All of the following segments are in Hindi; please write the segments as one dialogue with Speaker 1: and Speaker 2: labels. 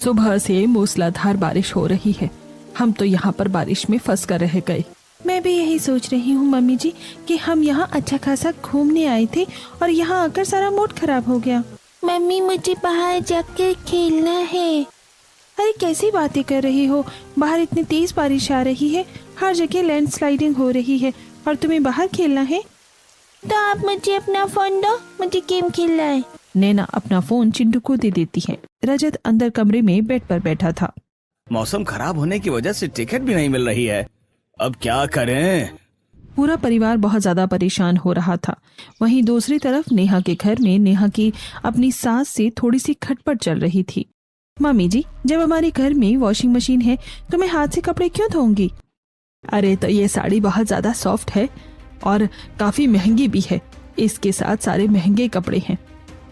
Speaker 1: सुबह से मूसलाधार बारिश हो रही है। हम तो यहाँ पर बारिश में फंस कर रह गए। मैं भी यही सोच रही हूँ मम्मी जी कि हम यहाँ अच्छा खासा घूमने आए थे और यहाँ आकर सारा मूड खराब हो गया।
Speaker 2: मम्मी मुझे बाहर जाकर खेलना है।
Speaker 1: अरे कैसी बातें कर रही हो, बाहर इतनी तेज बारिश आ रही है, हर जगह लैंडस्लाइडिंग हो रही है और तुम्हें बाहर खेलना है।
Speaker 2: तो आप मुझे अपना फोन दो, मुझे गेम खेलना है।
Speaker 1: नैना अपना फोन चिंटू को दे देती है। रजत अंदर कमरे में बेड पर बैठा था।
Speaker 3: मौसम खराब होने की वजह से टिकट भी नहीं मिल रही है, अब क्या करें।
Speaker 1: पूरा परिवार बहुत ज्यादा परेशान हो रहा था। वहीं दूसरी तरफ नेहा के घर में नेहा की अपनी सास से थोड़ी सी खटपट चल रही थी। मम्मी जी, जब हमारे घर में वॉशिंग मशीन है तो मैं हाथ से कपड़े क्यों धोऊंगी? अरे तो ये साड़ी बहुत ज्यादा सॉफ्ट है और काफी महंगी भी है, इसके साथ सारे महंगे कपड़े हैं।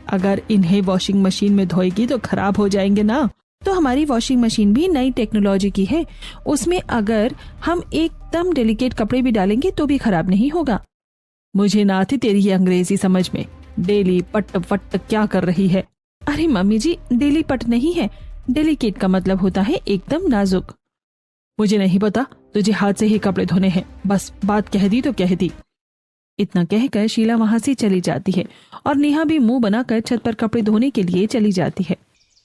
Speaker 1: अगर इन्हें वॉशिंग मशीन में धोएगी तो खराब हो जाएंगे ना। तो हमारी वॉशिंग मशीन भी नई टेक्नोलॉजी की है, उसमें अगर हम एकदम डेलिकेट कपड़े भी डालेंगे तो भी खराब नहीं होगा। मुझे ना आती तेरी ये अंग्रेजी समझ में। डेली पट वट क्या कर रही है? अरे मम्मी जी, डेली पट नहीं है, डेलिकेट का मतलब होता है एकदम नाजुक। मुझे नहीं पता, तुझे हाथ से ही कपड़े धोने हैं, बस बात कह दी तो कह दी। इतना कहकर शीला वहां से चली जाती है और नेहा भी मुंह बनाकर छत पर कपड़े धोने के लिए चली जाती है।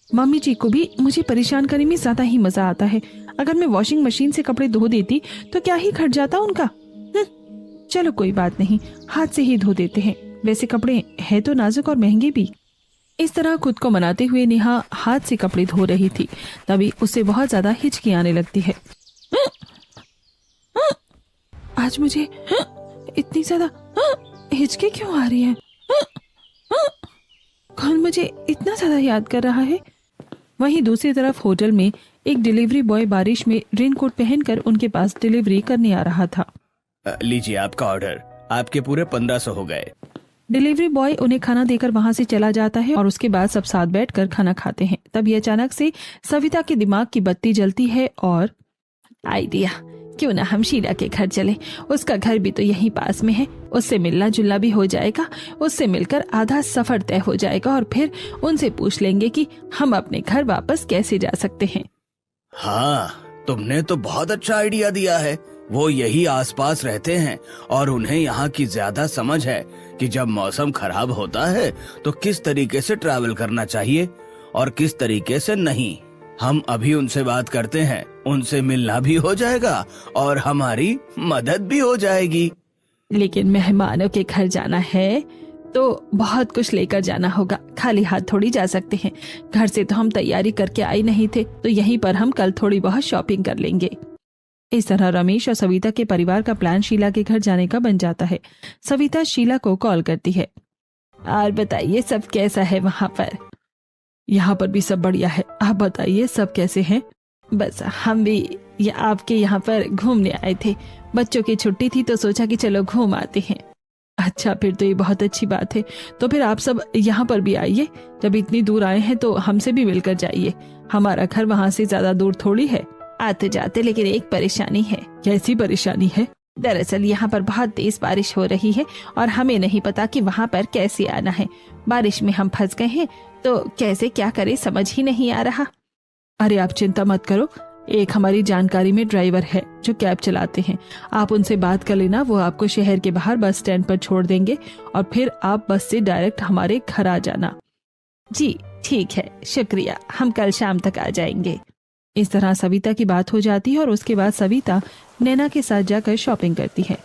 Speaker 1: मम्मी जी को भी मुझे परेशान करने में ज्यादा ही मजा आता है। अगर मैं वॉशिंग मशीन से कपड़े धो देती तो क्या ही घट जाता उनका। चलो कोई बात नहीं, हाथ से ही धो देते हैं, वैसे कपड़े हैं तो नाजुक और महंगे भी। इस तरह खुद को मनाते हुए नेहा हाथ से कपड़े धो रही थी, तभी उसे बहुत ज्यादा हिचकी आने लगती है। आज मुझे इतनी ज्यादा हिचकी क्यों आ रही है? कौन मुझे इतना ज्यादा याद कर रहा है? वहीं दूसरी तरफ होटल में एक डिलीवरी बॉय बारिश में रेनकोट पहनकर उनके पास डिलीवरी करने आ रहा था।
Speaker 3: लीजिए आपका ऑर्डर, आपके पूरे 1500 हो गए।
Speaker 1: डिलीवरी बॉय उन्हें खाना देकर वहां से चला जाता है और उसके बाद सब साथ बैठकर खाना खाते हैं। तभी अचानक से सविता के दिमाग की बत्ती जलती है और आइडिया, क्यों ना हम शीला के घर चले, उसका घर भी तो यहीं पास में है, उससे मिलना जुलना भी हो जाएगा, उससे मिलकर आधा सफर तय हो जाएगा और फिर उनसे पूछ लेंगे कि हम अपने घर वापस कैसे जा सकते हैं।
Speaker 3: हाँ, तुमने तो बहुत अच्छा आइडिया दिया है। वो यही आसपास रहते हैं और उन्हें यहाँ की ज्यादा समझ है कि जब मौसम खराब होता है तो किस तरीके से ट्रैवल करना चाहिए और किस तरीके से नहीं। हम अभी उनसे बात करते हैं, उनसे मिलना भी हो जाएगा और हमारी मदद भी हो जाएगी।
Speaker 1: लेकिन मेहमानों के घर जाना है तो बहुत कुछ लेकर जाना होगा, खाली हाथ थोड़ी जा सकते हैं। घर से तो हम तैयारी करके आए नहीं थे, तो यहीं पर हम कल थोड़ी बहुत शॉपिंग कर लेंगे। इस तरह रमेश और सविता के परिवार का प्लान शीला के घर जाने का बन जाता है। सविता शीला को कॉल करती है। और बताइए सब कैसा है वहाँ पर? यहाँ पर भी सब बढ़िया है, आप बताइए सब कैसे हैं? बस हम भी आपके यहाँ पर घूमने आए थे, बच्चों की छुट्टी थी तो सोचा कि चलो घूम आते हैं। अच्छा, फिर तो ये बहुत अच्छी बात है। तो फिर आप सब यहाँ पर भी आइए, जब इतनी दूर आए हैं तो हमसे भी मिलकर जाइए। हमारा घर वहाँ से ज्यादा दूर थोड़ी है। आते जाते लेकिन एक परेशानी है। कैसी परेशानी है? दरअसल यहाँ पर बहुत तेज बारिश हो रही है और हमें नहीं पता कि वहाँ पर कैसे आना है। बारिश में हम फंस गए हैं तो कैसे क्या करें समझ ही नहीं आ रहा। अरे आप चिंता मत करो, एक हमारी जानकारी में ड्राइवर है जो कैब चलाते हैं, आप उनसे बात कर लेना, वो आपको शहर के बाहर बस स्टैंड पर छोड़ देंगे और फिर आप बस से डायरेक्ट हमारे घर आ जाना। जी ठीक है, शुक्रिया, हम कल शाम तक आ जाएंगे। इस तरह सविता की बात हो जाती है और उसके बाद सविता नैना के साथ जाकर शॉपिंग करती है।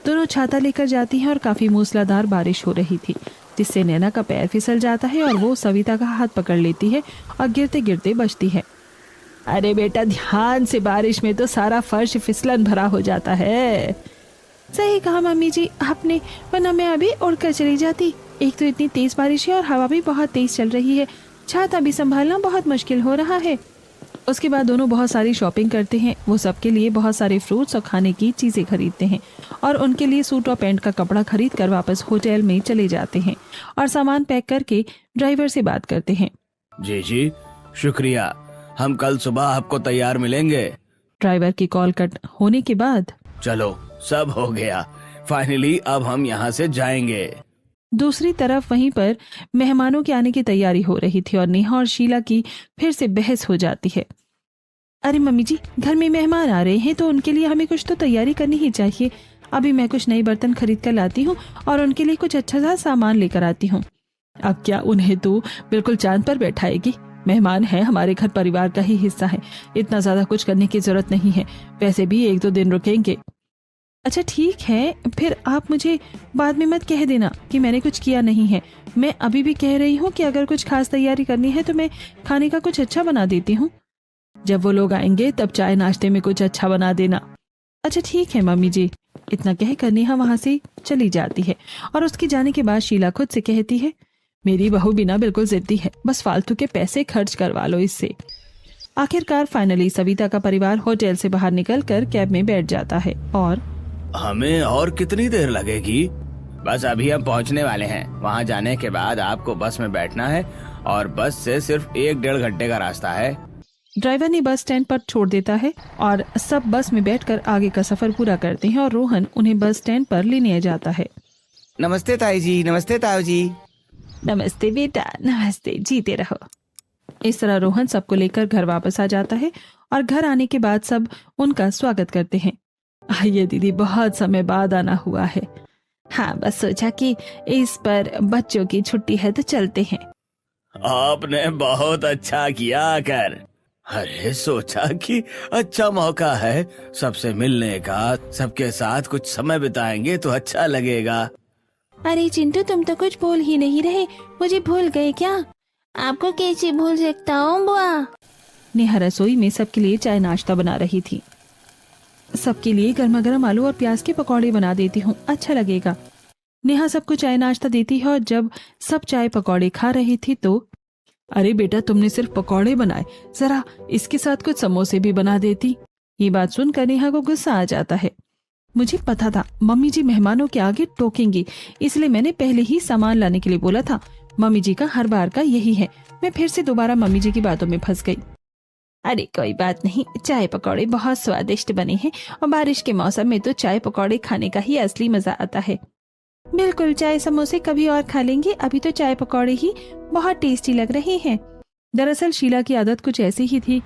Speaker 1: दोनों छाता लेकर जाती हैं और काफी मूसलाधार बारिश हो रही थी, जिससे नैना का पैर फिसल जाता है और वो सविता का हाथ पकड़ लेती है और गिरते गिरते बचती है। अरे बेटा ध्यान से, बारिश में तो सारा फर्श फिसलन भरा हो जाता है। सही कहा मम्मी जी आपने, वरना मैं अभी उड़कर चली जाती। एक तो इतनी तेज बारिश है और हवा भी बहुत तेज चल रही है, छाता भी संभालना बहुत मुश्किल हो रहा है। उसके बाद दोनों बहुत सारी शॉपिंग करते हैं। वो सबके लिए बहुत सारे फ्रूट्स और खाने की चीजें खरीदते हैं और उनके लिए सूट और पैंट का कपड़ा खरीद कर वापस होटल में चले जाते हैं और सामान पैक करके ड्राइवर से बात करते हैं।
Speaker 3: जी शुक्रिया, हम कल सुबह आपको तैयार मिलेंगे।
Speaker 1: ड्राइवर की कॉल कट होने के बाद
Speaker 3: चलो सब हो गया, फाइनली अब हम यहाँ से जाएंगे।
Speaker 1: दूसरी तरफ वहीं पर मेहमानों के आने की तैयारी हो रही थी और नेहा और शीला की फिर से बहस हो जाती है। अरे मम्मी जी, घर में मेहमान आ रहे हैं तो उनके लिए हमें कुछ तो तैयारी करनी ही चाहिए। अभी मैं कुछ नए बर्तन खरीद कर लाती हूँ और उनके लिए कुछ अच्छा सा सामान लेकर आती हूँ। अब क्या उन्हें तो बिल्कुल चांद पर बैठाएगी। मेहमान है, हमारे घर परिवार का ही हिस्सा है, इतना ज्यादा कुछ करने की जरूरत नहीं है। वैसे भी 1-2 दिन रुकेंगे। अच्छा ठीक है, फिर आप मुझे बाद में मत कह देना कि मैंने कुछ किया नहीं है। मैं अभी भी कह रही हूँ कि अगर कुछ खास तैयारी करनी है तो मैं खाने का कुछ अच्छा बना देती हूँ। जब वो लोग आएंगे तब चाय नाश्ते में कुछ अच्छा बना देना। अच्छा ठीक है मम्मी जी। इतना कहकर नेहा वहां से चली जाती है और उसके जाने के बाद शीला खुद से कहती है, मेरी बहू बिना बिल्कुल जिद्दी है, बस फालतू के पैसे खर्च करवा लो इससे। आखिरकार फाइनली सविता का परिवार होटल से बाहर निकलकर कैब में बैठ जाता है। और
Speaker 3: हमें और कितनी देर लगेगी? बस अभी हम पहुंचने वाले हैं। वहां जाने के बाद आपको बस में बैठना है और बस से सिर्फ 1-1.5 घंटे का रास्ता है।
Speaker 1: ड्राइवर ने बस स्टैंड पर छोड़ देता है और सब बस में बैठकर आगे का सफर पूरा करते हैं और रोहन उन्हें बस स्टैंड पर लेने जाता है।
Speaker 3: नमस्ते ताई जी। नमस्ते ताऊ जी।
Speaker 1: नमस्ते बेटा, नमस्ते, जीते रहो। इस तरह रोहन सबको लेकर घर वापस आ जाता है और घर आने के बाद सब उनका स्वागत करते हैं। आइए दीदी, बहुत समय बाद आना हुआ है। हाँ, बस सोचा कि इस पर बच्चों की छुट्टी है तो चलते हैं।
Speaker 3: आपने बहुत अच्छा किया आकर। अरे सोचा कि अच्छा मौका है सबसे मिलने का, सबके साथ कुछ समय बिताएंगे तो अच्छा लगेगा।
Speaker 2: अरे चिंटू, तुम तो कुछ भूल ही नहीं रहे। मुझे भूल गए क्या? आपको कैसे भूल सकता हूँ बुआ?
Speaker 1: नेहा रसोई में सबके लिए चाय नाश्ता बना रही थी। सबके लिए गर्मा गर्म आलू और प्याज के पकौड़े बना देती हूँ, अच्छा लगेगा। नेहा सबको चाय नाश्ता देती है और जब सब चाय पकौड़े खा रही थी तो, अरे बेटा, तुमने सिर्फ पकौड़े बनाए, जरा इसके साथ कुछ समोसे भी बना देती। ये बात सुनकर नेहा को गुस्सा आ जाता है। मुझे पता था मम्मी जी मेहमानों के आगे टोकेंगी, इसलिए मैंने पहले ही सामान लाने के लिए बोला था। मम्मी जी का हर बार का यही है। मैं फिर से दोबारा मम्मी जी की बातों में फंस गई। अरे कोई बात नहीं, चाय पकौड़े बहुत स्वादिष्ट बने हैं और बारिश के मौसम में तो चाय पकौड़े खाने का ही असली मजा आता है। बिल्कुल, चाय समोसे कभी और खा लेंगे, अभी तो चाय पकौड़े ही बहुत टेस्टी लग रहे हैं। दरअसल शीला की आदत कुछ ऐसी ही थी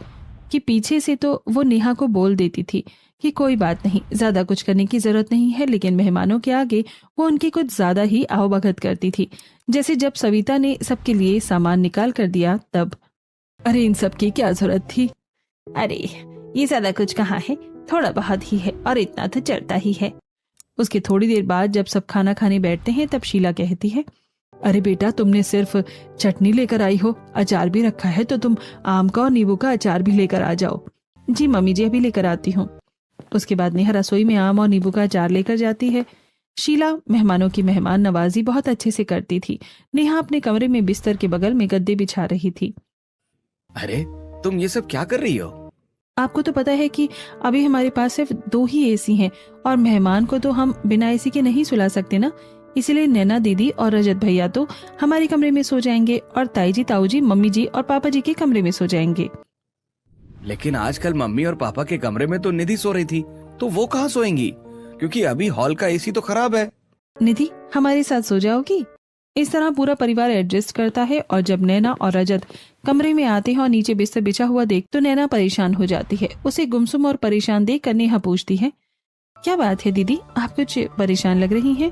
Speaker 1: कि पीछे से तो वो नेहा को बोल देती थी कि कोई बात नहीं, ज्यादा कुछ करने की जरूरत नहीं है, लेकिन मेहमानों के आगे वो उनकी कुछ ज्यादा ही आवभगत करती थी। जैसे जब सविता ने सबके लिए सामान निकाल कर दिया तब, अरे इन सब की क्या जरूरत थी? अरे ये ज्यादा कुछ कहाँ है, थोड़ा बहुत ही है और इतना तो चलता ही है। उसके थोड़ी देर बाद जब सब खाना खाने बैठते हैं तब शीला कहती है, अरे बेटा, तुमने सिर्फ चटनी लेकर आई हो, अचार भी रखा है तो तुम आम का और नींबू का अचार भी लेकर आ जाओ। जी मम्मी जी, अभी लेकर आती हूँ। उसके बाद नेहा रसोई में आम और नींबू का अचार लेकर जाती है। शीला मेहमानों की मेहमान नवाजी बहुत अच्छे से करती थी। नेहा अपने कमरे में बिस्तर के बगल में गद्दे बिछा रही थी।
Speaker 3: अरे तुम ये सब क्या कर रही हो?
Speaker 1: आपको तो पता है कि अभी हमारे पास सिर्फ 2 ही एसी हैं और मेहमान को तो हम बिना एसी के नहीं सुला सकते ना, इसलिए नैना दीदी और रजत भैया तो हमारे कमरे में सो जाएंगे और ताई जी, ताऊ जी, मम्मी जी और पापा जी के कमरे में सो जाएंगे।
Speaker 3: लेकिन आजकल मम्मी और पापा के कमरे में तो निधि सो रही थी, तो वो कहाँ सोएंगी? क्योंकि अभी हॉल का एसी तो खराब है।
Speaker 1: निधि हमारे साथ सो जाओगी? इस तरह पूरा परिवार एडजस्ट करता है और जब नैना और रजत कमरे में आते हैं और नीचे बिस्तर बिछा हुआ देख तो नैना परेशान हो जाती है। उसे गुमसुम और परेशान देख कर नेहा पूछती है, क्या बात है दीदी, आप कुछ परेशान लग रही हैं?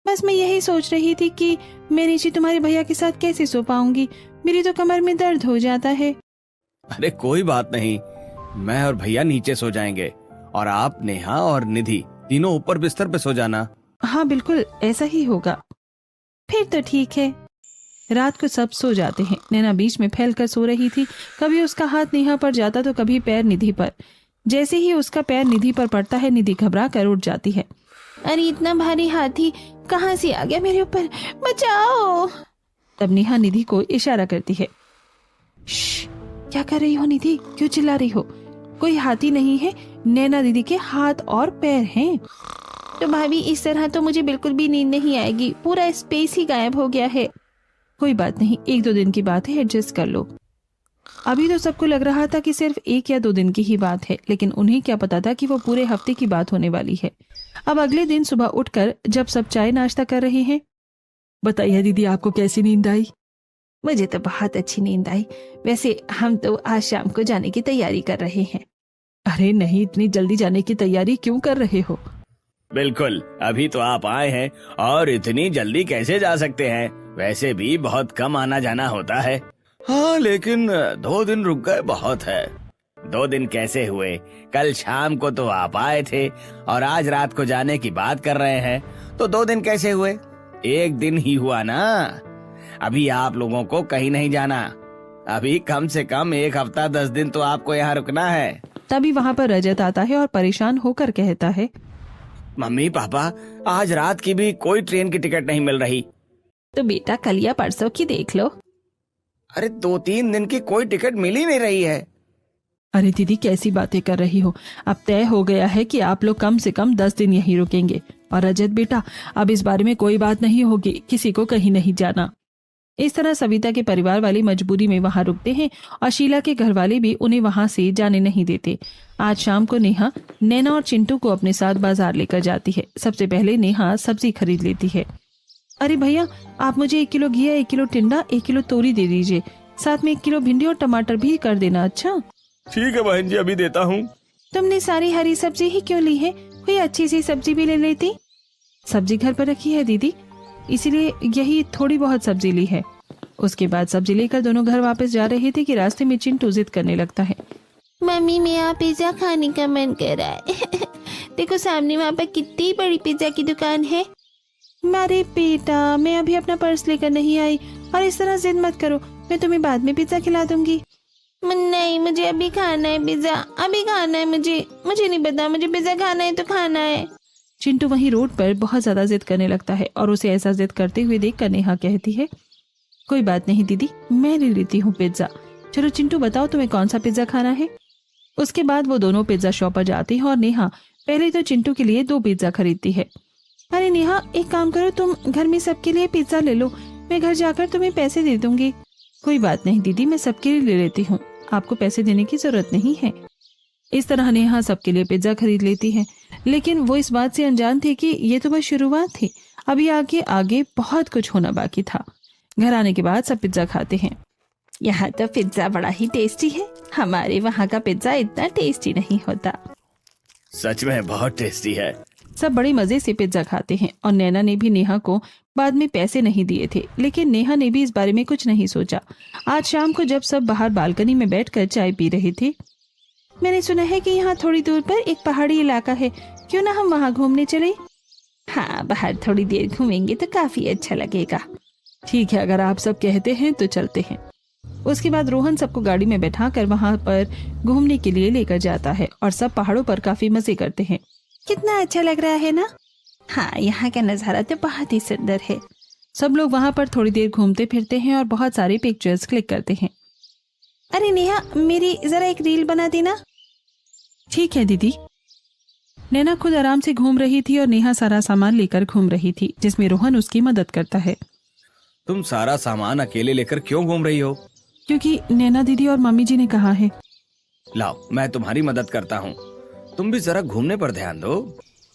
Speaker 1: बस मैं यही सोच रही थी कि मैं नीचे तुम्हारे भैया के साथ कैसे सो पाऊंगी, मेरी तो कमर में दर्द हो जाता है।
Speaker 3: अरे कोई बात नहीं, मैं और भैया नीचे सो जाएंगे और आप, नेहा और निधि तीनों ऊपर बिस्तर पे सो जाना।
Speaker 1: हाँ बिल्कुल, ऐसा ही होगा। फिर तो ठीक है। रात को सब सो जाते हैं। नैना बीच में फैलकर सो रही थी, कभी उसका हाथ नेहा पर जाता तो कभी पैर निधि पर। जैसे ही उसका पैर निधि पर पड़ता है निधि घबरा कर उठ जाती है।
Speaker 2: अरे इतना भारी हाथी कहाँ से आ गया मेरे ऊपर, बचाओ।
Speaker 1: तब नेहा निधि को इशारा करती है। क्या कर रही हो निधि, क्यों चिल्ला रही हो? कोई हाथी नहीं है, नैना दीदी के हाथ और पैर हैं।
Speaker 2: तो भाभी इस तरह तो मुझे बिल्कुल भी नींद नहीं आएगी, पूरा स्पेस ही गायब हो गया है।
Speaker 1: कोई बात नहीं, 1-2 दिन की बात है, एडजस्ट कर लो। अभी तो सबको लग रहा था कि सिर्फ 1 या 2 दिन की ही बात है, लेकिन उन्हें क्या पता था कि वो पूरे हफ्ते की बात होने वाली है। अब अगले दिन सुबह उठकर जब सब चाय नाश्ता कर रहे हैं बताइए दीदी, आपको कैसी नींद आई?
Speaker 2: मुझे तो बहुत अच्छी नींद आई। वैसे हम तो आज शाम को जाने की तैयारी कर रहे हैं।
Speaker 1: अरे नहीं, इतनी जल्दी जाने की तैयारी क्यों कर रहे हो?
Speaker 3: बिल्कुल, अभी तो आप आए हैं और इतनी जल्दी कैसे जा सकते हैं? वैसे भी बहुत कम आना जाना होता है। हाँ, लेकिन 2 दिन रुक गए बहुत है। 2 दिन कैसे हुए? कल शाम को तो आप आए थे और आज रात को जाने की बात कर रहे हैं, तो 2 दिन कैसे हुए? 1 दिन ही हुआ ना। अभी आप लोगों को कहीं नहीं जाना। अभी कम से कम 1 हफ्ता 10 दिन तो आपको यहाँ रुकना है।
Speaker 1: तभी वहाँ पर रजत आता है और परेशान होकर कहता है,
Speaker 3: मम्मी पापा, आज रात की भी कोई ट्रेन की टिकट नहीं मिल रही।
Speaker 2: तो बेटा कल या परसों की देख लो।
Speaker 3: अरे 2-3 दिन की कोई टिकट मिल ही नहीं रही है।
Speaker 1: अरे दीदी कैसी बातें कर रही हो? अब तय हो गया है कि आप लोग कम से कम 10 दिन यहीं रुकेंगे। और रजत बेटा, अब इस बारे में कोई बात नहीं होगी, किसी को कहीं नहीं जाना। इस तरह सविता के परिवार वाले मजबूरी में वहां रुकते हैं और शीला के घर वाले भी उन्हें वहां से जाने नहीं देते। आज शाम को नेहा नैना और चिंटू को अपने साथ बाजार लेकर जाती है। सबसे पहले नेहा सब्जी खरीद लेती है। अरे भैया, आप मुझे 1 किलो घिया, 1 किलो टिंडा, 1 किलो तोरी दे दीजिए। साथ में 1 किलो भिंडी और टमाटर भी कर देना। अच्छा
Speaker 3: ठीक है बहन जी, अभी देता हूँ।
Speaker 2: तुमने सारी हरी सब्जी ही क्यों ली है? कोई अच्छी सी सब्जी भी ले लेती।
Speaker 1: सब्जी घर पर रखी है दीदी, इसीलिए यही थोड़ी बहुत सब्जी ली है। उसके बाद सब्जी लेकर दोनों घर वापस जा रहे थे कि रास्ते में चिंटू जिद करने लगता है।
Speaker 2: मम्मी, मेरा पिज्जा खाने का मन कर रहा है। देखो सामने वहाँ पर कितनी बड़ी पिज्जा की दुकान है।
Speaker 1: अरे बेटा, मैं अभी अपना पर्स लेकर नहीं आई और इस तरह जिद मत करो, मैं तुम्हें बाद में पिज्जा खिला दूंगी।
Speaker 2: नहीं, मुझे अभी खाना है पिज्जा, अभी खाना है। मुझे नहीं पता, मुझे पिज्जा खाना है तो खाना है।
Speaker 1: चिंटू वहीं रोड पर बहुत ज्यादा जिद करने लगता है और उसे ऐसा जिद करते हुए देखकर नेहा कहती है, कोई बात नहीं दीदी, मैं ले लेती हूँ पिज्जा। चलो चिंटू, बताओ तुम्हें कौन सा पिज्जा खाना है? उसके बाद वो दोनों पिज्जा शॉप पर जाते हैं और नेहा पहले तो चिंटू के लिए 2 पिज्जा खरीदती है। अरे नेहा, एक काम करो, तुम घर में सबके लिए पिज्जा ले लो, मैं घर जाकर तुम्हें पैसे दे दूंगी। कोई बात नहीं दीदी, मैं सबके लिए ले लेती हूँ, आपको पैसे देने की जरूरत नहीं है। इस तरह नेहा सबके लिए पिज्जा खरीद लेती है, लेकिन वो इस बात से अनजान थी कि ये तो बस शुरुआत थी, अभी आगे आगे बहुत कुछ होना बाकी था। घर आने के बाद सब पिज्जा खाते हैं।
Speaker 2: यहाँ तो पिज्जा बड़ा ही टेस्टी है, हमारे वहाँ का पिज्जा इतना टेस्टी नहीं होता।
Speaker 3: सच में बहुत टेस्टी है।
Speaker 1: सब बड़े मजे से पिज्जा खाते हैं और नैना ने भी नेहा को बाद में पैसे नहीं दिए थे, लेकिन नेहा ने भी इस बारे में कुछ नहीं सोचा। आज शाम को जब सब बाहर बालकनी में बैठकर चाय पी रहे थे,
Speaker 2: मैंने सुना है कि यहाँ थोड़ी दूर पर एक पहाड़ी इलाका है, क्यों ना हम वहाँ घूमने चले? हाँ, बाहर थोड़ी देर घूमेंगे तो काफी अच्छा लगेगा।
Speaker 1: ठीक है, अगर आप सब कहते हैं तो चलते हैं। उसके बाद रोहन सबको गाड़ी में बैठाकर वहाँ पर घूमने के लिए लेकर जाता है और सब पहाड़ों पर काफी मजे करते हैं।
Speaker 2: कितना अच्छा लग रहा है ना? हाँ, यहाँ का नजारा तो बहुत ही सुंदर है।
Speaker 1: सब लोग वहाँ पर थोड़ी देर घूमते फिरते हैं और बहुत सारे पिक्चर्स क्लिक करते हैं।
Speaker 2: अरे नेहा, मेरी जरा एक रील बना देना।
Speaker 1: ठीक है दीदी। नैना खुद आराम से घूम रही थी और नेहा सारा सामान लेकर घूम रही थी, जिसमें रोहन उसकी मदद करता है।
Speaker 3: तुम सारा सामान अकेले लेकर क्यों घूम रही हो?
Speaker 1: क्योंकि नैना दीदी और मम्मी जी ने कहा है।
Speaker 3: लाओ, मैं तुम्हारी मदद करता हूँ, तुम भी जरा घूमने पर ध्यान दो।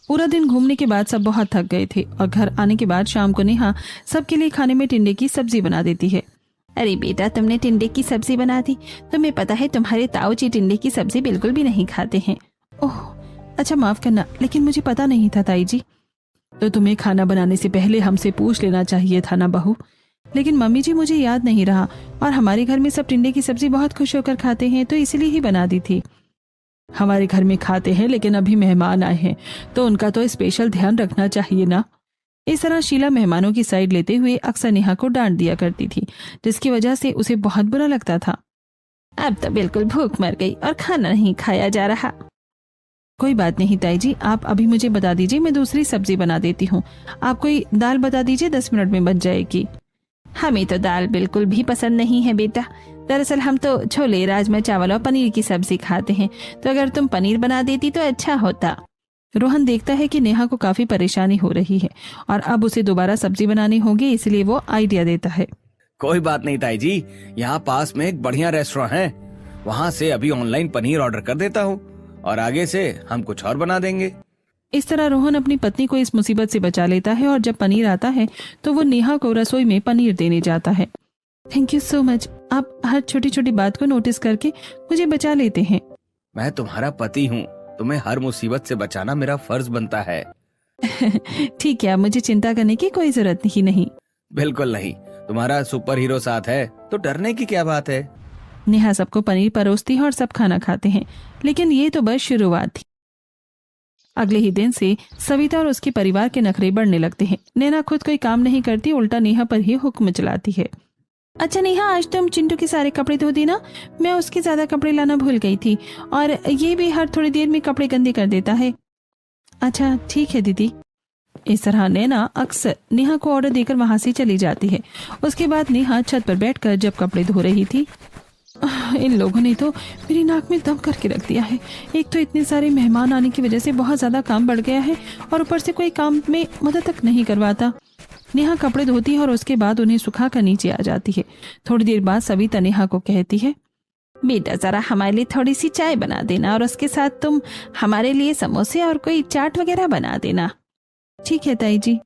Speaker 1: पूरा दिन घूमने के बाद सब बहुत थक गए थे और घर आने के बाद शाम को नेहा सबके लिए खाने में टिंडे की सब्जी बना देती है।
Speaker 2: अरे बेटा, तुमने टिंडे की सब्जी बना दी। तुम्हें पता है तुम्हारे ताऊ जी टिंडे की सब्जी बिल्कुल भी नहीं खाते हैं।
Speaker 1: ओह अच्छा, माफ करना, लेकिन मुझे पता नहीं था ताई जी। तो तुम्हें खाना बनाने से पहले हमसे पूछ लेना चाहिए था ना बहू। लेकिन मम्मी जी, मुझे याद नहीं रहा और हमारे घर में सब टिंडे की सब्जी बहुत खुश होकर खाते हैं, तो इसलिए ही बना दी थी। हमारे घर में खाते हैं, लेकिन अभी मेहमान आए हैं तो उनका तो स्पेशल ध्यान रखना चाहिए ना। इस तरह शीला मेहमानों की साइड लेते हुए अक्सर नेहा को डांट दिया करती थी, जिसकी वजह से उसे बहुत बुरा लगता था।
Speaker 2: अब तो बिल्कुल भूख मर गई और खाना नहीं खाया जा रहा।
Speaker 1: कोई बात नहीं ताई जी, आप अभी मुझे बता दीजिए, मैं दूसरी सब्जी बना देती हूँ। आप कोई दाल बता दीजिए, 10 मिनट में बन जाएगी।
Speaker 2: हमें तो दाल बिल्कुल भी पसंद नहीं है बेटा। दरअसल हम तो छोले, राजमा चावल और पनीर की सब्जी खाते हैं, तो अगर तुम पनीर बना देती तो अच्छा होता।
Speaker 1: रोहन देखता है कि नेहा को काफी परेशानी हो रही है और अब उसे दोबारा सब्जी बनानी होगी, इसलिए वो आइडिया देता है।
Speaker 3: कोई बात नहीं ताई जी, यहाँ पास में एक बढ़िया रेस्टोरेंट है, वहाँ से अभी ऑनलाइन पनीर ऑर्डर कर देता हूँ और आगे से हम कुछ और बना देंगे।
Speaker 1: इस तरह रोहन अपनी पत्नी को इस मुसीबत से बचा लेता है और जब पनीर आता है तो वो नेहा को रसोई में पनीर देने जाता है। थैंक यू सो मच, आप हर छोटी छोटी बात को नोटिस करके मुझे बचा लेते हैं।
Speaker 3: मैं तुम्हारा पति हूँ, तुम्हें हर मुसीबत से बचाना मेरा फर्ज बनता है।
Speaker 1: ठीक है, अब मुझे चिंता करने की कोई जरूरत ही नहीं।
Speaker 3: बिल्कुल नहीं, तुम्हारा सुपर हीरो साथ है तो डरने की क्या बात है।
Speaker 1: नेहा सबको पनीर परोसती है और सब खाना खाते हैं, लेकिन ये तो बस शुरुआत थी। अगले ही दिन से सविता और उसके परिवार के नखरे बढ़ने लगते हैं। नैना खुद कोई काम नहीं करती, उल्टा नेहा पर ही हुक्म चलाती है। अच्छा नेहा, आज तुम चिंटू के सारे कपड़े धो देना, मैं उसके ज्यादा कपड़े लाना भूल गई थी, और ये भी हर थोड़ी देर में कपड़े गंदे कर देता है। अच्छा ठीक है दीदी। इस तरह नैना अक्सर नेहा को ऑर्डर देकर वहां से चली जाती है। उसके बाद नेहा छत पर बैठकर जब कपड़े धो रही थी, इन लोगों ने तो मेरी नाक में दम करके रख दिया है। एक तो इतने सारे मेहमान आने की वजह से बहुत ज्यादा काम बढ़ गया है और ऊपर से कोई काम में मदद तक नहीं करवाता। नेहा कपड़े धोती है और उसके बाद उन्हें सुखा कर नीचे आ जाती है। थोड़ी देर बाद सविता नेहा को कहती है, बेटा जरा हमारे लिए थोड़ी सी चाय बना देना और उसके साथ तुम हमारे लिए समोसे और कोई चाट वगैरह बना देना। ठीक है ताई जी।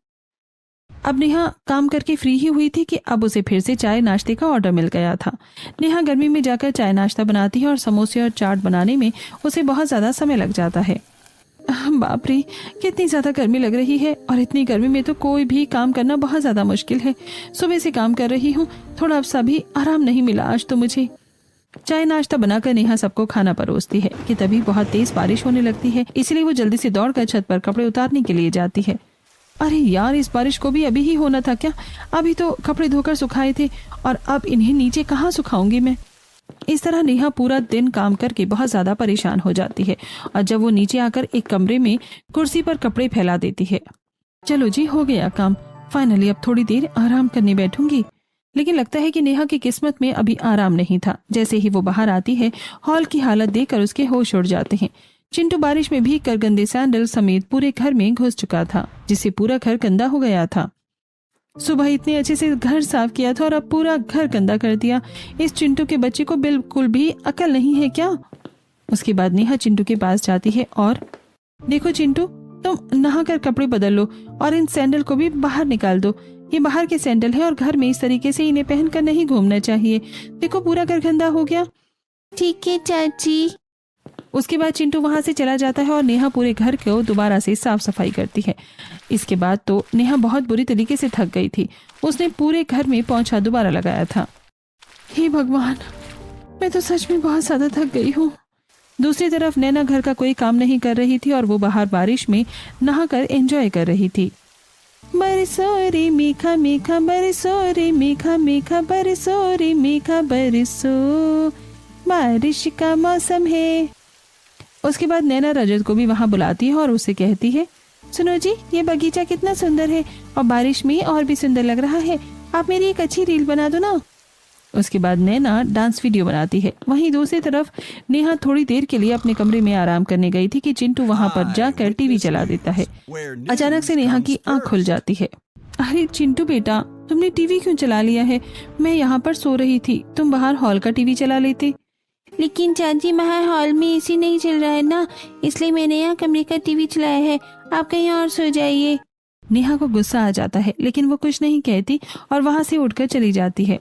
Speaker 1: अब नेहा काम करके फ्री ही हुई थी कि अब उसे फिर से चाय नाश्ते का ऑर्डर मिल गया था। नेहा गर्मी में जाकर चाय नाश्ता बनाती है और समोसे और चाट बनाने में उसे बहुत ज्यादा समय लग जाता है। बाप रे, कितनी ज्यादा गर्मी लग रही है, और इतनी गर्मी में तो कोई भी काम करना बहुत ज्यादा मुश्किल है। सुबह से काम कर रही हूँ, थोड़ा सा भी आराम नहीं मिला आज तो मुझे। चाय नाश्ता बनाकर नेहा सबको खाना परोसती है कि तभी बहुत तेज बारिश होने लगती है, इसलिए वो जल्दी से दौड़कर छत पर कपड़े उतारने के लिए जाती है। अरे यार, इस बारिश को भी अभी ही होना था क्या? अभी तो कपड़े धोकर सुखाए थे और अब इन्हें नीचे कहाँ सुखाऊंगी मैं। इस तरह नेहा पूरा दिन काम करके बहुत ज्यादा परेशान हो जाती है और जब वो नीचे आकर एक कमरे में कुर्सी पर कपड़े फैला देती है। चलो जी, हो गया काम, फाइनली अब थोड़ी देर आराम करने बैठूंगी। लेकिन लगता है कि नेहा की किस्मत में अभी आराम नहीं था। जैसे ही वो बाहर आती है, हॉल की हालत देखकर उसके होश उड़ जाते हैं। चिंटू बारिश में भीग कर गंदे सैंडल समेत पूरे घर में घुस चुका था, जिससे पूरा घर गंदा हो गया था। सुबह इतने अच्छे से घर साफ किया था और अब पूरा घर गंदा कर दिया। इस चिंटू के बच्चे को बिल्कुल भी अकल नहीं है क्या? उसके बाद नेहा चिंटू के पास जाती है और, देखो चिंटू, तुम नहाकर कपड़े बदल लो और इन सैंडल को भी बाहर निकाल दो। ये बाहर के सैंडल है और घर में इस तरीके से इन्हें पहनकर नहीं घूमना चाहिए। देखो पूरा घर गंदा हो गया।
Speaker 2: ठीक है चाची।
Speaker 1: उसके बाद चिंटू वहां से चला जाता है और नेहा पूरे घर को दोबारा से साफ सफाई करती है। इसके बाद तो नेहा बहुत बुरी तरीके से थक गई थी। उसने पूरे घर में पोंछा दोबारा लगाया था। हे भगवान, मैं तो सच में बहुत ज्यादा थक गई हूँ। दूसरी तरफ नैना घर का कोई काम नहीं कर रही थी और वो बाहर बारिश में नहाकर एंजॉय कर रही थी। बरसो रे मीठा मीठा बरसो रे मीठा मीठा बरसो रे मीठा बरसो, बारिश का मौसम है। उसके बाद नैना रजत को भी वहां बुलाती है और उसे कहती है, सुनो जी, ये बगीचा कितना सुंदर है और बारिश में और भी सुंदर लग रहा है। आप मेरी एक अच्छी रील बना दो ना। उसके बाद नैना डांस वीडियो बनाती है। वहीं दूसरी तरफ नेहा थोड़ी देर के लिए अपने कमरे में आराम करने गई थी कि चिंटू वहां पर जाकर टीवी चला देता है। अचानक से नेहा की आंख खुल जाती है। अरे चिंटू बेटा, तुमने टीवी क्यों चला लिया है? मैं यहाँ पर सो रही थी, तुम बाहर हॉल का टीवी चला लेते।
Speaker 2: लेकिन चाची, बाहर हॉल में एसी नहीं चल रहा है ना, इसलिए मैंने यहाँ कमरे का टीवी चलाया है। आप कहीं और सो जाइए।
Speaker 1: नेहा को गुस्सा आ जाता है, लेकिन वो कुछ नहीं कहती और वहां से उठकर चली जाती है।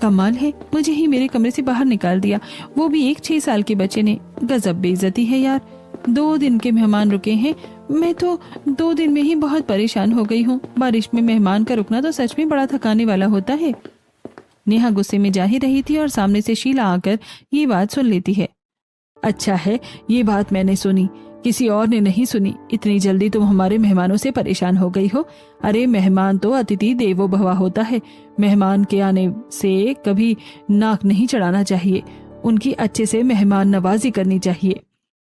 Speaker 1: कमाल है, मुझे ही मेरे कमरे से बाहर निकाल दिया, वो भी एक 6 साल के बच्चे ने। गजब बेइज्जती है यार। 2 दिन के मेहमान रुके हैं, मैं तो 2 दिन में ही बहुत परेशान हो गई हूँ। बारिश में मेहमान का रुकना तो सच में बड़ा थकाने वाला होता है। नेहा गुस्से में जा ही रही थी और सामने से शीला आकर ये बात सुन लेती है। अच्छा है, ये बात मैंने सुनी, किसी और ने नहीं सुनी। इतनी जल्दी तुम हमारे मेहमानों से परेशान हो गई हो। अरे मेहमान तो अतिथि देवो भव होता है। मेहमान के आने से कभी नाक नहीं चढ़ाना चाहिए, उनकी अच्छे से मेहमान नवाजी करनी चाहिए।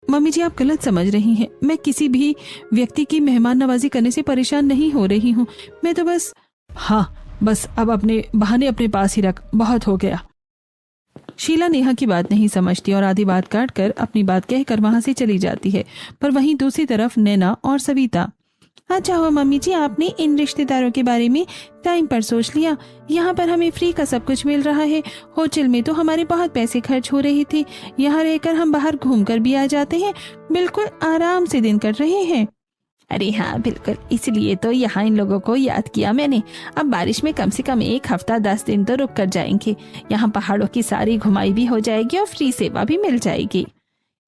Speaker 1: मम्मी जी, आप गलत समझ रही हैं। मैं किसी भी व्यक्ति की मेहमान नवाजी करने से परेशान नहीं हो रही हूँ। मैं तो बस, हाँ बस, अब अपने बहाने अपने पास ही रख, बहुत हो गया। शीला नेहा की बात नहीं समझती और आधी बात काट कर अपनी बात कहकर वहां से चली जाती है। पर वहीं दूसरी तरफ नैना और सविता, अच्छा हो मम्मी जी, आपने इन रिश्तेदारों के बारे में टाइम पर सोच लिया। यहाँ पर हमें फ्री का सब कुछ मिल रहा है। होटल में तो हमारे बहुत पैसे खर्च हो रहे थे, यहाँ रहकर हम बाहर घूम कर भी आ जाते हैं, बिल्कुल आराम से दिन कट रहे हैं।
Speaker 2: अरे हाँ बिल्कुल, इसलिए तो यहाँ इन लोगों को याद किया मैंने। अब बारिश में कम से कम 1 हफ्ता 10 दिन तो रुक कर जाएंगे। यहाँ पहाड़ों की सारी घुमाई भी हो जाएगी और फ्री सेवा भी मिल जाएगी।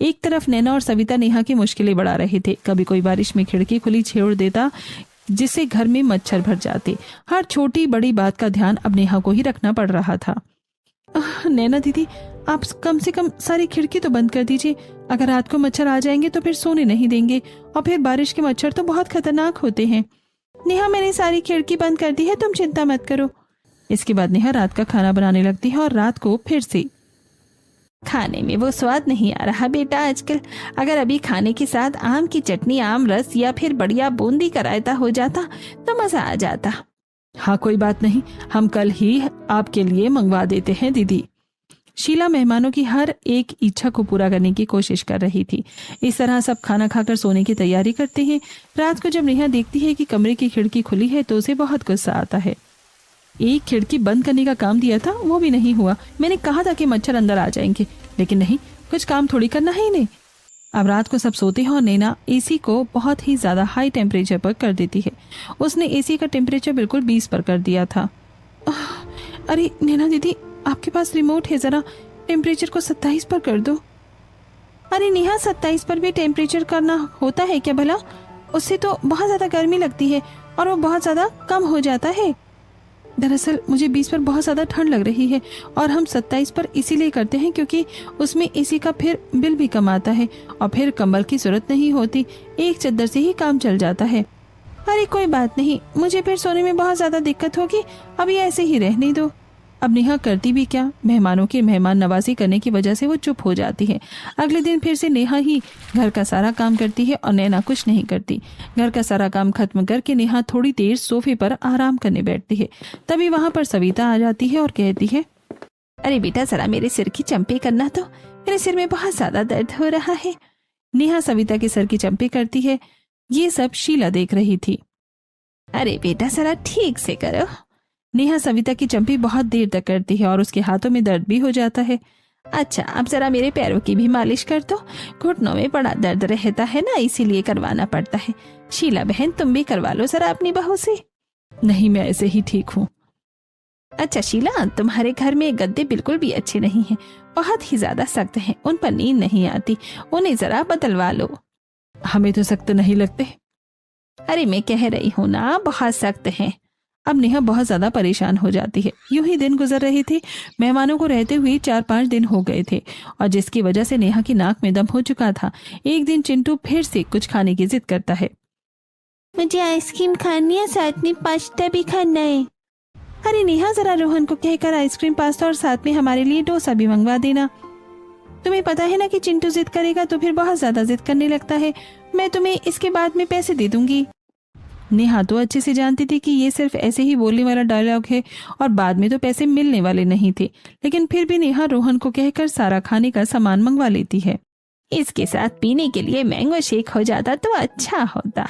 Speaker 1: एक तरफ नैना और सविता नेहा की मुश्किलें बढ़ा रहे थे। कभी कोई बारिश में खिड़की खुली छोड़ देता जिससे घर में मच्छर भर जाते। हर छोटी बड़ी बात का ध्यान अब नेहा को ही रखना पड़ रहा था। नैना दीदी, आप कम से कम सारी खिड़की तो बंद कर दीजिए। अगर रात को मच्छर आ जाएंगे तो फिर सोने नहीं देंगे, और फिर बारिश के मच्छर तो बहुत खतरनाक होते हैं।
Speaker 2: नेहा, मैंने सारी खिड़की बंद कर दी है, तुम चिंता मत करो।
Speaker 1: इसके बाद नेहा रात का खाना बनाने लगती है और रात को फिर से
Speaker 2: खाने में वो स्वाद नहीं आ रहा बेटा आजकल। अगर अभी खाने के साथ आम की चटनी, आम रस या फिर बढ़िया बूंदी का रायता हो जाता तो मजा आ जाता।
Speaker 1: हाँ कोई बात नहीं, हम कल ही आपके लिए मंगवा देते हैं दीदी। शीला मेहमानों की हर एक इच्छा को पूरा करने की कोशिश कर रही थी। इस तरह सब खाना खाकर सोने की तैयारी करते हैं। रात को जब नेहा देखती है कि कमरे की खिड़की खुली है तो उसे बहुत गुस्सा आता है। एक खिड़की बंद करने का काम दिया था, वो भी नहीं हुआ। मैंने कहा था कि मच्छर अंदर आ जाएंगे, लेकिन नहीं, कुछ काम थोड़ी करना है इन्हें। अब रात को सब सोते हैं और नैना एसी को बहुत ही ज्यादा हाई टेम्परेचर पर कर देती है। उसने एसी का टेम्परेचर बिल्कुल 20 पर कर दिया था। अरे नैना दीदी, आपके पास रिमोट है, जरा टेम्परेचर को 27 पर कर दो।
Speaker 2: अरे नेहा, 27 पर भी टेम्परेचर करना होता है क्या भला? उससे तो बहुत ज्यादा गर्मी लगती है और वो बहुत ज्यादा कम हो जाता है।
Speaker 1: दरअसल मुझे 20 पर बहुत ज़्यादा ठंड लग रही है और हम 27 पर इसीलिए करते हैं क्योंकि उसमें एसी का फिर बिल भी कम आता है और फिर कंबल की जरूरत नहीं होती, एक चादर से ही काम चल जाता है।
Speaker 2: अरे कोई बात नहीं, मुझे फिर सोने में बहुत ज़्यादा दिक्कत होगी, अभी ऐसे ही रहने दो।
Speaker 1: अब नेहा करती भी क्या, मेहमानों की मेहमान नवाजी करने की वजह से वो चुप हो जाती है। अगले दिन फिर से नेहा ही घर का सारा काम करती है और नैना कुछ नहीं करती। घर का सारा काम खत्म करके नेहा थोड़ी देर सोफे पर आराम करने बैठती है। तभी वहां पर सविता आ जाती है और कहती है,
Speaker 2: अरे बेटा, जरा मेरे सिर की चंपी करना, तो मेरे सिर में बहुत ज्यादा दर्द हो रहा है।
Speaker 1: नेहा सविता के सर की चंपी करती है। ये सब शीला देख रही थी।
Speaker 2: अरे बेटा, जरा ठीक से करो।
Speaker 1: नेहा सविता की चंपी बहुत देर तक करती है और उसके हाथों में दर्द भी हो जाता है।
Speaker 2: अच्छा, अब जरा मेरे पैरों की भी मालिश कर दो, घुटनों में बड़ा दर्द रहता है ना, इसीलिए करवाना पड़ता है। शीला बहन, तुम भी करवा लो जरा अपनी बहू से।
Speaker 1: नहीं, मैं ऐसे ही ठीक हूँ।
Speaker 2: अच्छा शीला, तुम्हारे घर में गद्दे बिल्कुल भी अच्छे नहीं हैं, बहुत ही ज्यादा सख्त हैं, उन पर नींद नहीं आती, उन्हें जरा बदलवा लो।
Speaker 1: हमें तो सख्त नहीं लगते।
Speaker 2: अरे मैं कह रही हूँ ना, बहुत सख्त हैं।
Speaker 1: अब नेहा बहुत ज्यादा परेशान हो जाती है। यूं ही दिन गुजर रहे थे। मेहमानों को रहते हुए 4-5 दिन हो गए थे और जिसकी वजह से नेहा की नाक में दम हो चुका था। एक दिन चिंटू फिर से कुछ खाने की जिद करता है।
Speaker 2: मुझे आइसक्रीम खानी है, साथ में पास्ता भी खाना है।
Speaker 1: अरे नेहा, जरा रोहन को कहकर आइसक्रीम, पास्ता और साथ में हमारे लिए डोसा भी मंगवा देना। तुम्हें पता है ना कि चिंटू जिद करेगा तो फिर बहुत ज्यादा जिद करने लगता है। मैं तुम्हें इसके बाद में पैसे दे दूंगी। नेहा तो अच्छे से जानती थी कि ये सिर्फ ऐसे ही बोलने वाला डायलॉग है और बाद में तो पैसे मिलने वाले नहीं थे, लेकिन फिर भी नेहा रोहन को कहकर सारा खाने का सामान मंगवा लेती है।
Speaker 2: इसके साथ पीने के लिए मैंगो शेक हो जाता तो अच्छा होता।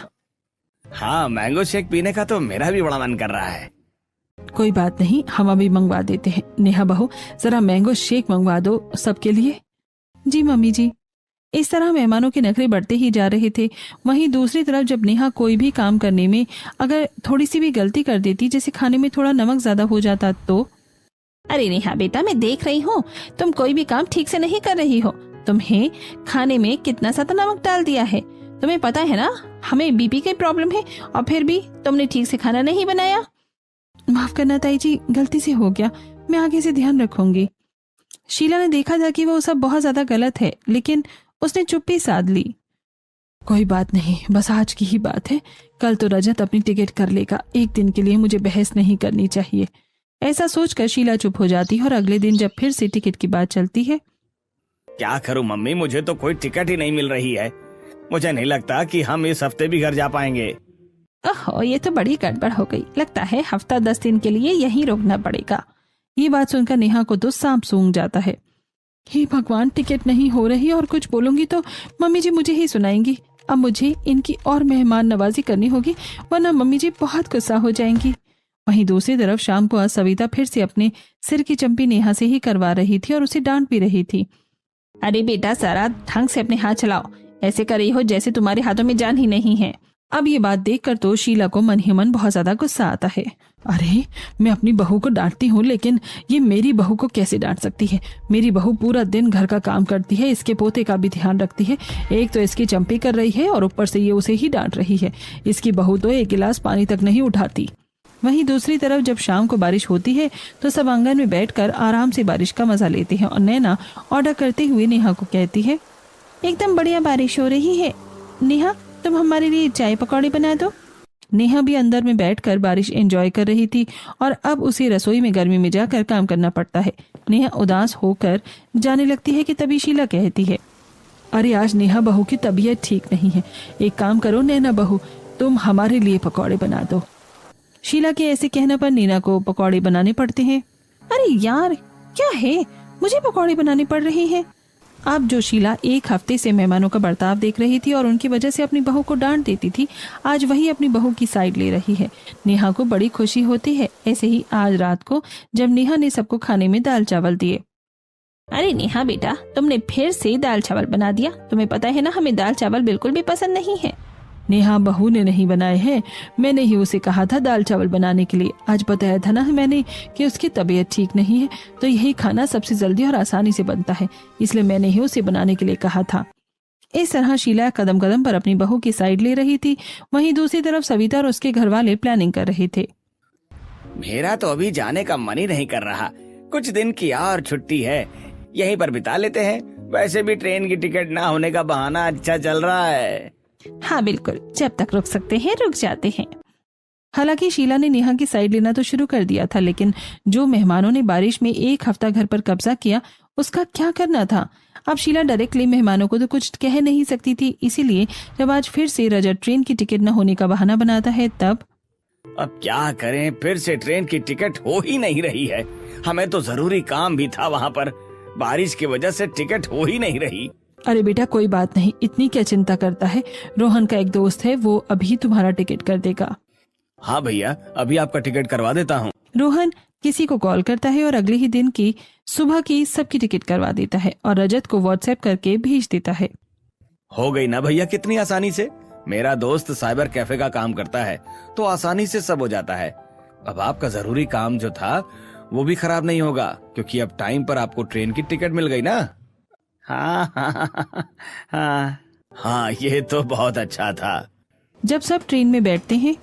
Speaker 3: हाँ, मैंगो शेक पीने का तो मेरा भी बड़ा मन कर रहा है।
Speaker 1: कोई बात नहीं, हम अभी मंगवा देते हैं। नेहा बहू, जरा मैंगो शेक मंगवा दो सबके लिए। जी मम्मी जी। इस तरह मेहमानों के नखरे बढ़ते ही जा रहे थे। वहीं दूसरी तरफ जब नेहा कोई भी काम करने में अगर थोड़ी सी भी गलती कर देती, जैसे खाने में थोड़ा नमक ज्यादा हो जाता तो।
Speaker 2: अरे नेहा बेटा, मैं देख रही हूँ तुम कोई भी काम ठीक से नहीं कर रही हो। तुम्हें खाने में कितना सा नमक डाल दिया है, तुम्हें पता है ना हमें बीपी की प्रॉब्लम है, और फिर भी तुमने ठीक से खाना नहीं बनाया।
Speaker 1: माफ करना ताई जी, गलती से हो गया, मैं आगे से ध्यान रखूंगी। शीला ने देखा था कि वो सब बहुत ज्यादा गलत है, लेकिन उसने चुप्पी साध ली। कोई बात नहीं, बस आज की ही बात है, कल तो रजत अपनी टिकट कर लेगा, एक दिन के लिए मुझे बहस नहीं करनी चाहिए। ऐसा सोचकर शीला चुप हो जाती है और अगले दिन जब फिर से टिकट की बात चलती है।
Speaker 3: क्या करूं मम्मी, मुझे तो कोई टिकट ही नहीं मिल रही है। मुझे नहीं लगता कि हम इस हफ्ते भी घर जा पाएंगे।
Speaker 2: ओहो, ये तो बड़ी गड़बड़ हो गई। लगता है हफ्ता 10 दिन के लिए यहीं रोकना पड़ेगा।
Speaker 1: ये बात सुनकर नेहा को तो सांप सूंघ जाता है। हे भगवान, टिकट नहीं हो रही और कुछ बोलूंगी तो मम्मी जी मुझे ही सुनाएंगी। अब मुझे इनकी और मेहमान नवाजी करनी होगी, वरना मम्मी जी बहुत गुस्सा हो जाएंगी। वहीं दूसरी तरफ शाम को आज सविता फिर से अपने सिर की चंपी नेहा से ही करवा रही थी और उसे डांट भी रही थी।
Speaker 2: अरे बेटा, जरा ढंग से अपने हाथ चलाओ, ऐसे कर रही हो जैसे तुम्हारे हाथों में जान ही नहीं है।
Speaker 1: अब ये बात देखकर तो शीला को मन ही मन बहुत ज्यादा गुस्सा आता है। अरे मैं अपनी बहू को डांटती हूँ, लेकिन ये मेरी बहू को कैसे डांट सकती है। मेरी बहू पूरा दिन घर का काम करती है, इसके पोते का भी ध्यान रखती है। एक तो इसकी चंपी कर रही है और ऊपर से ये उसे ही डांट रही है। इसकी बहू तो एक गिलास पानी तक नहीं उठाती। वहीं दूसरी तरफ जब शाम को बारिश होती है तो सब आंगन में बैठकर आराम से बारिश का मजा लेते हैं और नैना ऑर्डर करते हुए नेहा को कहती है,
Speaker 2: एकदम बढ़िया बारिश हो रही है। नेहा, तुम हमारे लिए चाय पकौड़े बना दो।
Speaker 1: नेहा भी अंदर में बैठकर बारिश एंजॉय कर रही थी और अब उसे रसोई में गर्मी में जाकर काम करना पड़ता है। नेहा उदास होकर जाने लगती है कि तभी शीला कहती है, अरे आज नेहा बहू की तबीयत ठीक नहीं है। एक काम करो नैना बहू, तुम हमारे लिए पकौड़े बना दो। शीला के ऐसे कहने पर नैना को पकौड़े बनाने पड़ते हैं।
Speaker 2: अरे यार, क्या है, मुझे पकौड़े बनाने पड़ रहे हैं।
Speaker 1: अब जो शीला एक हफ्ते से मेहमानों का बर्ताव देख रही थी और उनकी वजह से अपनी बहू को डांट देती थी, आज वही अपनी बहू की साइड ले रही है। नेहा को बड़ी खुशी होती है। ऐसे ही आज रात को जब नेहा ने सबको खाने में दाल चावल दिए।
Speaker 2: अरे नेहा बेटा, तुमने फिर से दाल चावल बना दिया। तुम्हें पता है ना, हमें दाल चावल बिल्कुल भी पसंद नहीं है।
Speaker 1: नेहा बहू ने नहीं बनाए हैं, मैंने ही उसे कहा था दाल चावल बनाने के लिए। आज बताया था ना मैंने कि उसकी तबीयत ठीक नहीं है, तो यही खाना सबसे जल्दी और आसानी से बनता है, इसलिए मैंने ही उसे बनाने के लिए कहा था। इस तरह शीला कदम कदम पर अपनी बहू की साइड ले रही थी। वहीं दूसरी तरफ सविता और उसके घर वाले प्लानिंग कर रहे थे।
Speaker 3: मेरा तो अभी जाने का मन ही नहीं कर रहा। कुछ दिन की और छुट्टी है, यहीं पर बिता लेते हैं। वैसे भी ट्रेन की टिकट ना होने का बहाना अच्छा चल रहा है।
Speaker 2: हाँ बिल्कुल, जब तक रुक सकते हैं रुक जाते हैं।
Speaker 1: हालांकि शीला ने नेहा की साइड लेना तो शुरू कर दिया था, लेकिन जो मेहमानों ने बारिश में एक हफ्ता घर पर कब्जा किया, उसका क्या करना था। अब शीला डायरेक्टली मेहमानों को तो कुछ कह नहीं सकती थी। इसीलिए जब आज फिर से रजत ट्रेन की टिकट न होने का बहाना बनाता है, तब
Speaker 3: अब क्या करें, फिर से ट्रेन की टिकट हो ही नहीं रही है। हमें तो जरूरी काम भी था वहाँ पर, बारिश की वजह से टिकट हो ही नहीं रही।
Speaker 1: अरे बेटा कोई बात नहीं, इतनी क्या चिंता करता है। रोहन का एक दोस्त है, वो अभी तुम्हारा टिकट कर देगा।
Speaker 3: हाँ भैया, अभी आपका टिकट करवा देता हूँ।
Speaker 1: रोहन किसी को कॉल करता है और अगले ही दिन की सुबह की सबकी टिकट करवा देता है और रजत को व्हाट्सएप करके भेज देता है।
Speaker 3: हो गई ना भैया, कितनी आसानी से। मेरा दोस्त साइबर कैफे का काम करता है, तो आसानी से सब हो जाता है। अब आपका जरूरी काम जो था वो भी खराब नहीं होगा, क्योंकि अब टाइम पर आपको ट्रेन की टिकट मिल गई ना। हाँ हाँ हाँ हाँ, ये तो बहुत अच्छा था।
Speaker 1: जब सब ट्रेन में बैठते हैं,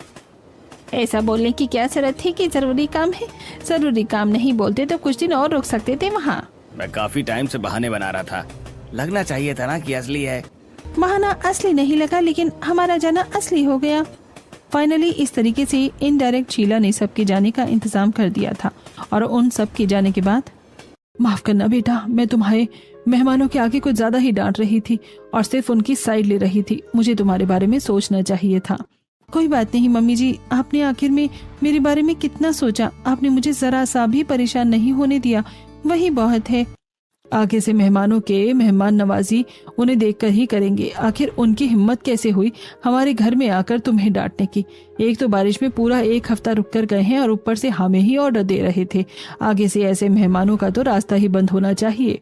Speaker 2: ऐसा बोलने की क्या जरूरत थी कि जरूरी काम है। जरूरी काम नहीं बोलते तो कुछ दिन और रुक सकते थे वहाँ।
Speaker 3: मैं काफी टाइम से बहाने बना रहा था, लगना चाहिए था ना कि असली है।
Speaker 1: बहाना असली नहीं लगा, लेकिन हमारा जाना असली हो गया। फाइनली इस तरीके से इनडायरेक्ट शीला ने सबके जाने का इंतजाम कर दिया था और उन सब के जाने के बाद, माफ करना बेटा, मैं तुम्हारे मेहमानों के आगे कुछ ज्यादा ही डांट रही थी और सिर्फ उनकी साइड ले रही थी। मुझे तुम्हारे बारे में सोचना चाहिए था। कोई बात नहीं मम्मी जी, आपने आखिर में मेरे बारे में कितना सोचा। आपने मुझे जरा सा भी परेशान नहीं होने दिया, वही बहुत है। आगे से मेहमानों के मेहमान नवाजी उन्हें देखकर ही करेंगे। आखिर उनकी हिम्मत कैसे हुई हमारे घर में आकर तुम्हें डांटने की। एक तो बारिश में पूरा एक हफ्ता रुक कर गए हैं और ऊपर से हमें ही ऑर्डर दे रहे थे। आगे से ऐसे मेहमानों का तो रास्ता ही बंद होना चाहिए।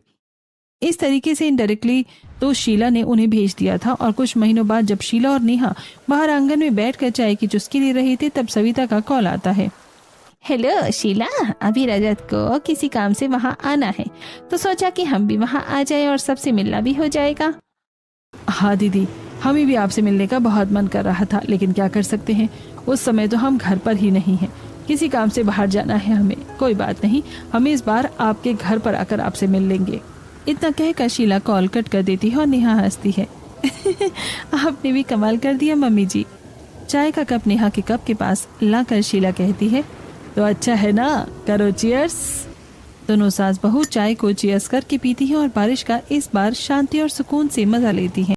Speaker 1: इस तरीके से इनडायरेक्टली तो शीला ने उन्हें भेज दिया था। और कुछ महीनों बाद जब शीला और नेहा बाहर आंगन में बैठकर चाय की चुस्की ले रही थी, तब सविता का कॉल आता है।
Speaker 2: हेलो शीला, अभी रजत को किसी काम से वहाँ आना है, तो सोचा कि हम भी वहाँ आ जाए और सबसे मिलना भी हो जाएगा।
Speaker 1: हाँ दीदी, हमें भी आपसे मिलने का बहुत मन कर रहा था, लेकिन क्या कर सकते हैं, उस समय तो हम घर पर ही नहीं हैं। किसी काम से बाहर जाना है हमें। कोई बात नहीं, हम इस बार आपके घर पर आकर आपसे मिल लेंगे। इतना कहकर शीला कॉल कट कर देती है और नेहा हंसती है। आपने भी कमाल कर दिया मम्मी जी। चाय का कप नेहा के कप के पास लाकर शीला कहती है, तो अच्छा है ना, करो चीयर्स। दोनों सास बहू चाय को चीयर्स करके पीती हैं और बारिश का इस बार शांति और सुकून से मजा लेती हैं।